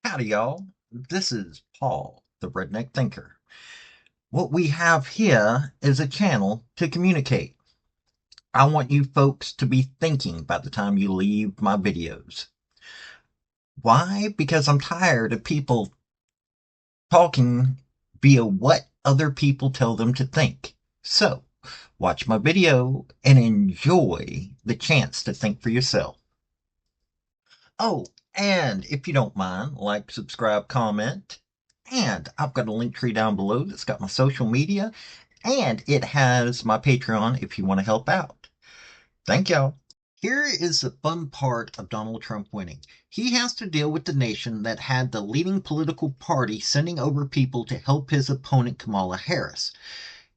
Howdy, y'all. This is Paul, the Redneck Thinker. What we have here is a channel to communicate. I want you folks to be thinking by the time you leave my videos. Why? Because I'm tired of people talking via what other people tell them to think. So, watch my video and enjoy the chance to think for yourself. Oh, and if you don't mind, like, subscribe, comment. And I've got a link tree down below that's got my social media, and it has my Patreon if you want to help out. Thank y'all. Here is the fun part of Donald Trump winning. He has to deal with the nation that had the leading political party sending over people to help his opponent Kamala Harris.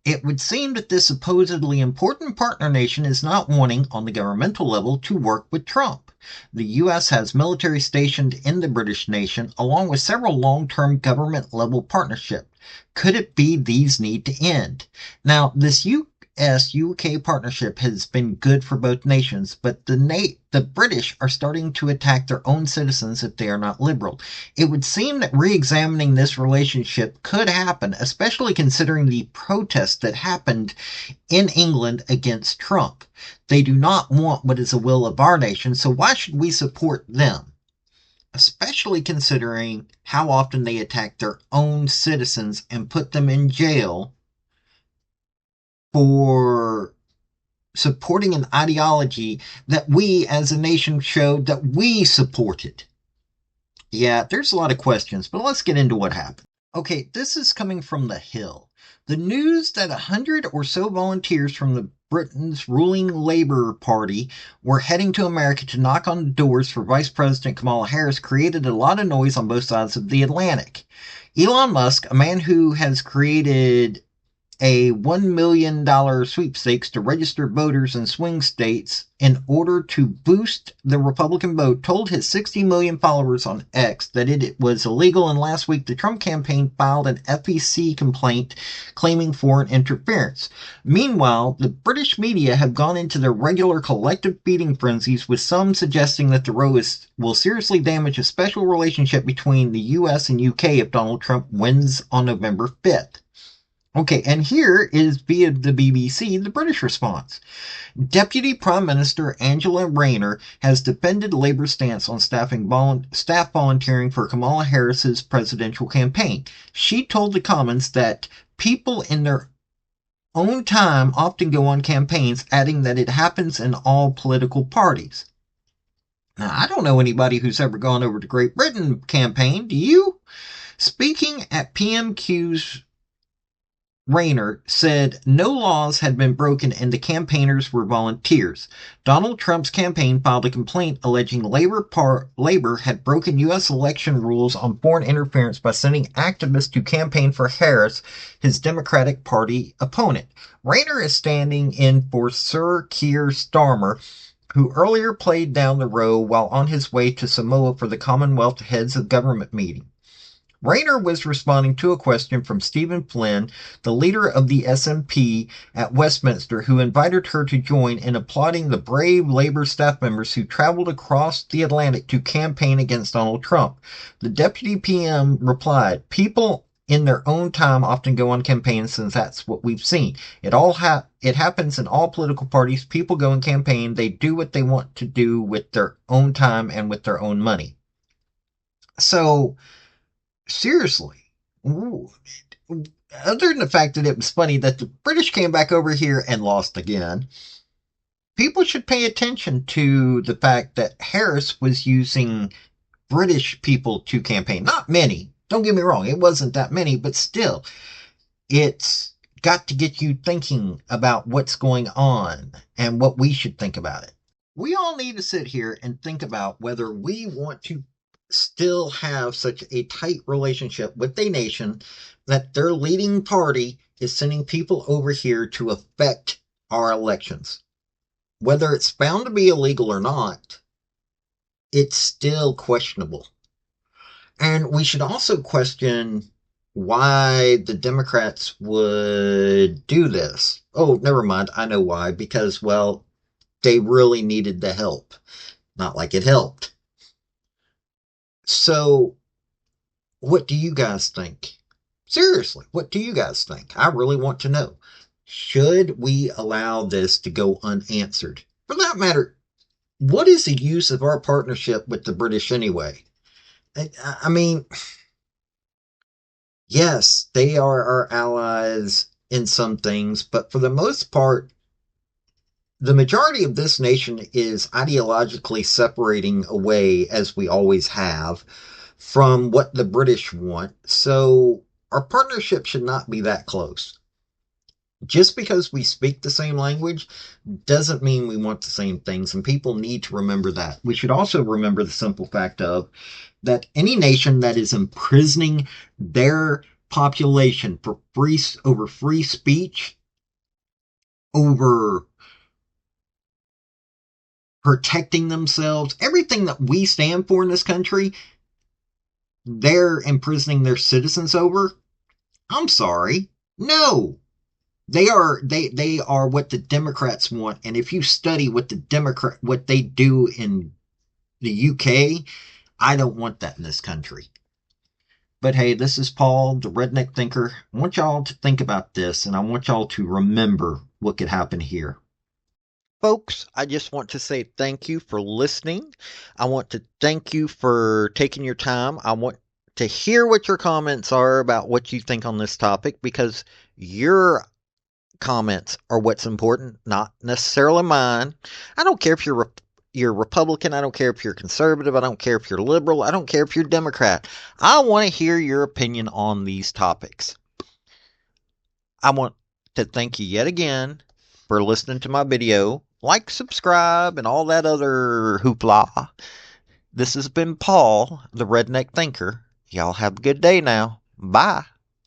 It would seem that this supposedly important partner nation is not wanting, on the governmental level, to work with Trump. The U.S. has military stationed in the British nation, along with several long-term government-level partnerships. Could it be these need to end? Now, this U.S.-UK partnership has been good for both nations, but the British are starting to attack their own citizens if they are not liberal. It would seem that re-examining this relationship could happen, especially considering the protests that happened in England against Trump. They do not want what is the will of our nation, so why should we support them? Especially considering how often they attack their own citizens and put them in jail for supporting an ideology that we as a nation showed that we supported. Yeah, there's a lot of questions, but let's get into what happened. Okay, this is coming from The Hill. The news that 100 or so volunteers from the Britain's ruling Labour Party were heading to America to knock on doors for Vice President Kamala Harris created a lot of noise on both sides of the Atlantic. Elon Musk, a man who has created a $1 million sweepstakes to register voters in swing states in order to boost the Republican vote, told his 60 million followers on X that it was illegal, and last week the Trump campaign filed an FEC complaint claiming foreign interference. Meanwhile, the British media have gone into their regular collective feeding frenzies, with some suggesting that the row will seriously damage a special relationship between the US and UK if Donald Trump wins on November 5th. Okay, and here is, via the BBC, the British response. Deputy Prime Minister Angela Rayner has defended Labour's stance on staff volunteering for Kamala Harris's presidential campaign. She told the Commons that people in their own time often go on campaigns, adding that it happens in all political parties. Now, I don't know anybody who's ever gone over to Great Britain campaign. Do you? Speaking at PMQ's, Rayner said no laws had been broken and the campaigners were volunteers. Donald Trump's campaign filed a complaint alleging Labor had broken U.S. election rules on foreign interference by sending activists to campaign for Harris, his Democratic Party opponent. Rayner is standing in for Sir Keir Starmer, who earlier played down the row while on his way to Samoa for the Commonwealth Heads of Government meeting. Rayner was responding to a question from Stephen Flynn, the leader of the SNP at Westminster, who invited her to join in applauding the brave Labour staff members who traveled across the Atlantic to campaign against Donald Trump. The deputy PM replied, "People in their own time often go on campaigns, since that's what we've seen. It happens in all political parties. People go and campaign. They do what they want to do with their own time and with their own money." So, seriously, other than the fact that it was funny that the British came back over here and lost again, people should pay attention to the fact that Harris was using British people to campaign. Not many, don't get me wrong, it wasn't that many, but still, it's got to get you thinking about what's going on and what we should think about it. We all need to sit here and think about whether we want to still have such a tight relationship with a nation that their leading party is sending people over here to affect our elections. Whether it's found to be illegal or not, it's still questionable. And we should also question why the Democrats would do this. Oh, never mind. I know why. Because, well, they really needed the help. Not like it helped. So, What do you guys think? Seriously, what do you guys think? I really want to know. Should we allow this to go unanswered? For that matter, what is the use of our partnership with the British anyway? I mean, yes, they are our allies in some things, but for the most part, the majority of this nation is ideologically separating away, as we always have, from what the British want. So our partnership should not be that close. Just because we speak the same language doesn't mean we want the same things, and people need to remember that. We should also remember the simple fact of that any nation that is imprisoning their population for free speech, over protecting themselves, everything that we stand for in this country, they're imprisoning their citizens over. I'm sorry. No. They are what the Democrats want. And if you study what they do in the UK, I don't want that in this country. But hey, this is Paul, the Redneck Thinker. I want y'all to think about this, and I want y'all to remember what could happen here. Folks, I just want to say thank you for listening. I want to thank you for taking your time. I want to hear what your comments are about what you think on this topic, because your comments are what's important, not necessarily mine. I don't care if you're Republican. I don't care if you're conservative. I don't care if you're liberal. I don't care if you're Democrat. I want to hear your opinion on these topics. I want to thank you yet again for listening to my video. Like, subscribe, and all that other hoopla. This has been Paul, the Redneck Thinker. Y'all have a good day now. Bye.